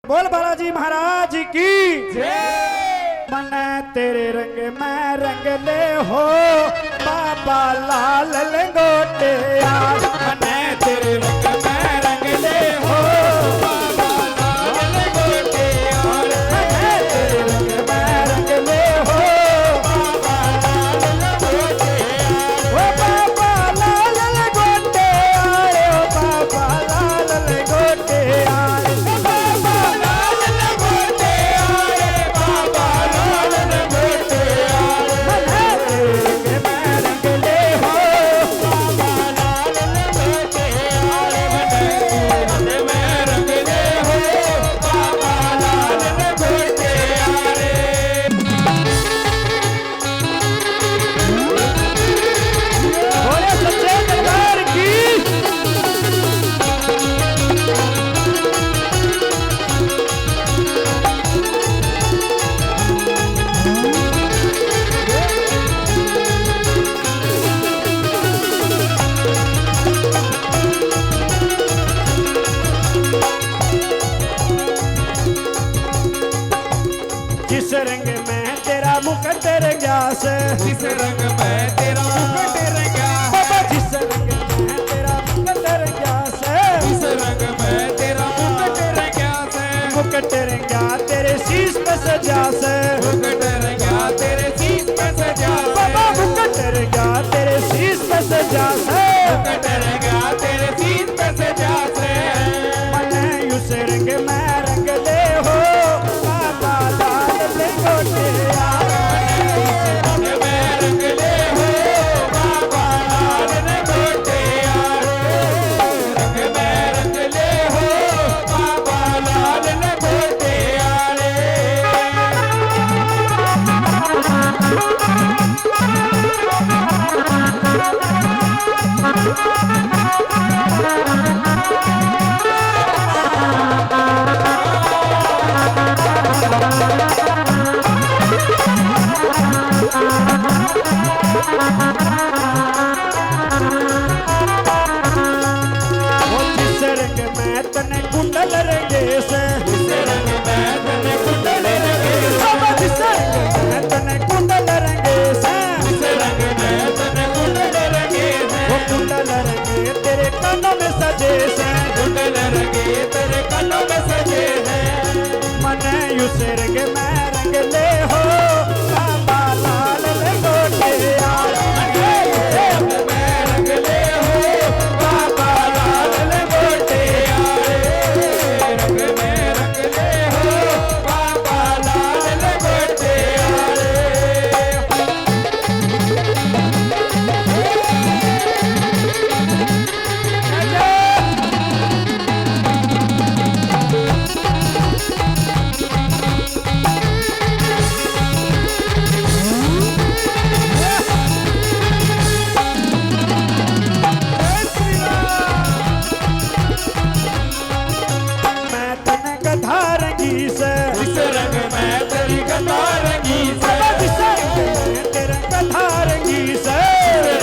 बोल बालाजी महाराज की जय। मन तेरे रंग में रंग ले हो बाबा लाल लंगोटे यार। मन तेरे रंग में रंग ले हो बाबा लाल लंगोटे यार। मन तेरे रंग में रंग ले हो बाबा लाल लंगोटे यार। ओ बाबा लाल लंगोटे यार। ओ बाबा लाल लंगोटे यार। जिस रंग में तेरा मुकुट रंगा से, जिस रंग में तेरा मुकुट रंगा, बाबा जिस रंग में तेरा मुकुट रंगा से, जिस रंग में तेरा मुकुट रंगा से, मुकुट रंगा तेरे शीश पे सजा से, मुकुट रंगा तेरे शीश पे सजा से, बाबा मुकुट रंगा तेरे शीश पे सजा से, मुकुट रंगा तेरे शीश पे सजा से। मन उस रंग में रंग ले हो बाबा लाल लंगोटे यार। रंग में रंग ले हो बाबा लाल लंगोटे यार। रंग में रंग ले हो बाबा लाल लंगोटे यार। जिस रंग में तने कुंडल रंगे से, जिस रंग में तने कुंडल रंगे से, बाबा जिस रंग में तने कुंडल रंगे से, जिस रंग में तने कुंडल रंगे से, वो कुंडल रंगे तेरे कानों में सजे से, कुंडल रंगे तेरे कानों में सजे हैं। मन उस रंग में रंग ले हो बाबा लाल लंगोटे यार। रंग में रंग ले हो बाबा लाल लंगोटे यार। रंग में रंग ले हो बाबा लाल लंगोटे यार। मैं तने गधा रंगी से, जिस रंग में तेरी गदा रंगी से, बाबा जिस रंग में तेरे गधा रंगी से,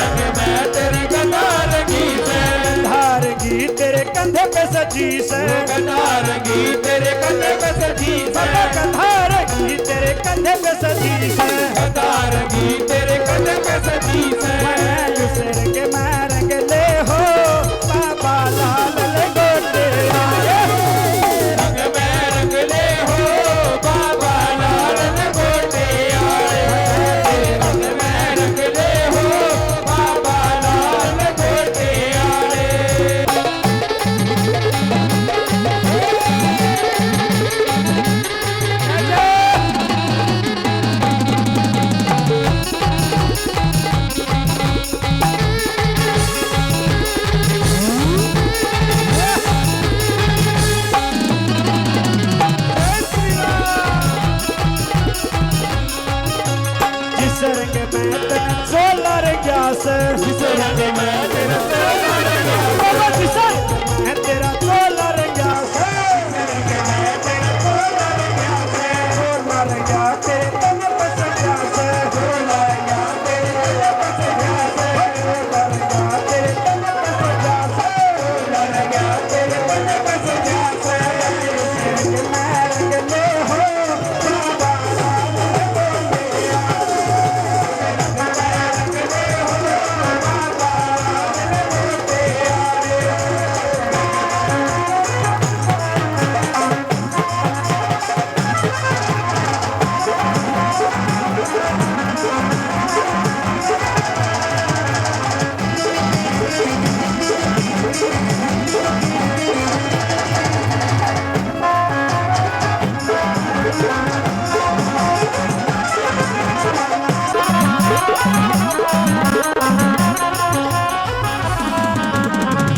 रंग में तेरी गदा रंगी से, गधा रंगी तेरे कंधे पे सजी से, गदा रंगी तेरे कंधे पे सजी बाबा से, गधा रंगी तेरे कंधे पे सजी से, गदा रंगी तेरे कंधे पे सजी से। मैं उस रंग में रंग ले हो बाबा लाल लंगोटे यार। रंग में रंग ले हो बाबा लाल लंगोटे यार। रंग में रंग ले हो बाबा लाल लंगोटे यार। मैं रंग ले हो बाबा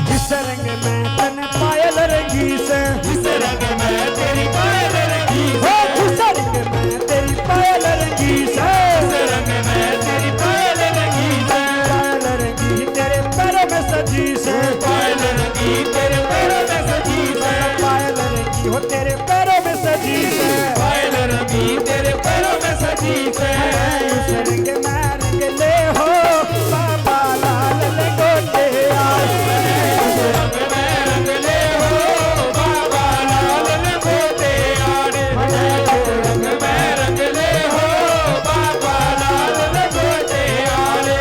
जिस रंग में तन पायल रंगी से जिस रंग में तेरी पायल रंगी हो जिस रंग में तेरी पायल रंगी से जिस रंग में तेरी पायल रंगी पायल रंगी तेरे पैरों में सजी से पायल रंगी तेरे पैरों में सजी पायल रंगी हो तेरे पैरों में सजी से पायल रंगी तेरे पैरों में सजी उस रंग में रंग ले हो बाबा लाल लंगोटे आज रंग में रंग ले हो बाबा लाल लंगोटे आड़े रंग में रंग ले हो बाबा लाल लंगोटे आड़े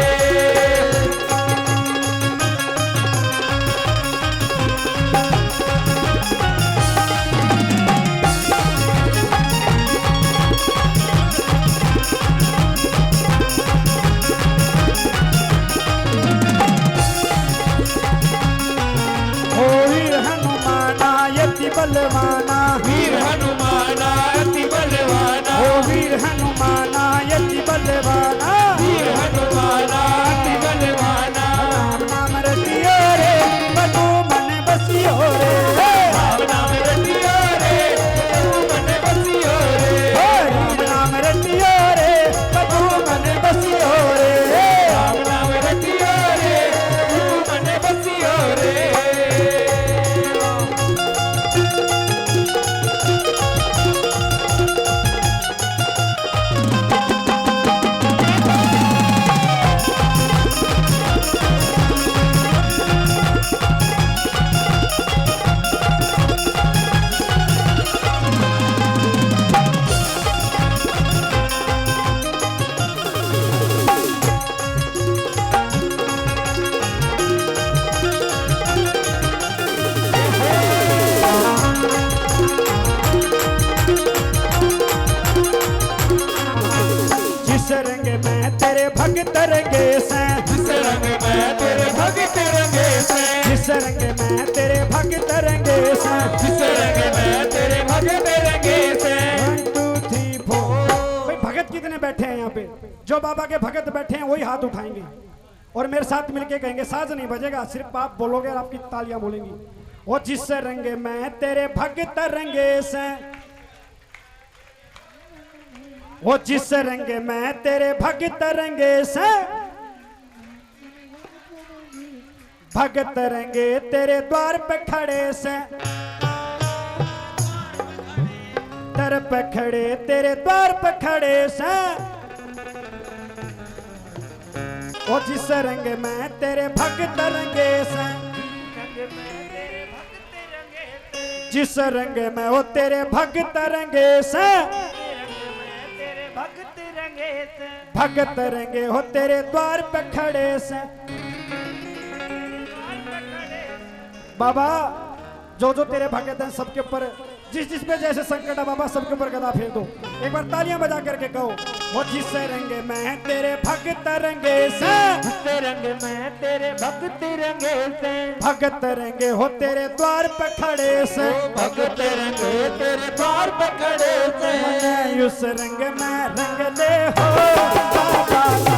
हो वीर हनुमाना यति बलवाना वीर हनुमाना अति बलवाना हो वीर हनुमाना यति बलवाना वीर हनुमाना अति बलवाना राम नाम रटियो रे बनो मन बसियो रे राम नाम रटियो रे तू मन बसियो रे राम नाम रटियो रे बनो मन बसियो रे राम नाम रटियो रे तू मन बसियो रे जिस रंग में तेरे भक्त रंगे से जिस रंग में तेरे भक्त रंगे से जिस रंग में तेरे भक्त रंगे से जिस रंग में तेरे भक्त रंगे से 1 2 3 4 भाई भगत कितने बैठे हैं यहाँ पे जो बाबा के भगत बैठे हैं वही हाथ उठाएंगे और मेरे साथ मिलके कहेंगे साज नहीं बजेगा सिर्फ आप बोलोगे और आपकी तालियां बोलेंगी और जिस रंग में तेरे भक्त रंगे से वो जिस रंग में तेरे भक्त रंगे से भगत रंगे तेरे द्वार पे खड़े से दर पे खड़े तेरे द्वार पे खड़े से वो जिस रंग में तेरे भक्त रंगे से जिस रंग में वो तेरे भक्त रंगे से भगत रंगे हो तेरे द्वार पे खड़े से बाबा जो जो तेरे भगत हैं सबके ऊपर जिस जिस पे जैसे संकट है बाबा सबके ऊपर गदा फेर दो एक बार तालियां बजा करके कहो वो जिस रंग में तेरे भगत रंगे से रंग में तेरे भक्त रंगे से भगत रंगे हो तेरे द्वार पे खड़े से भगत रंगे तेरे द्वार पे खड़े से उस रंग में रंग ले हो बाबा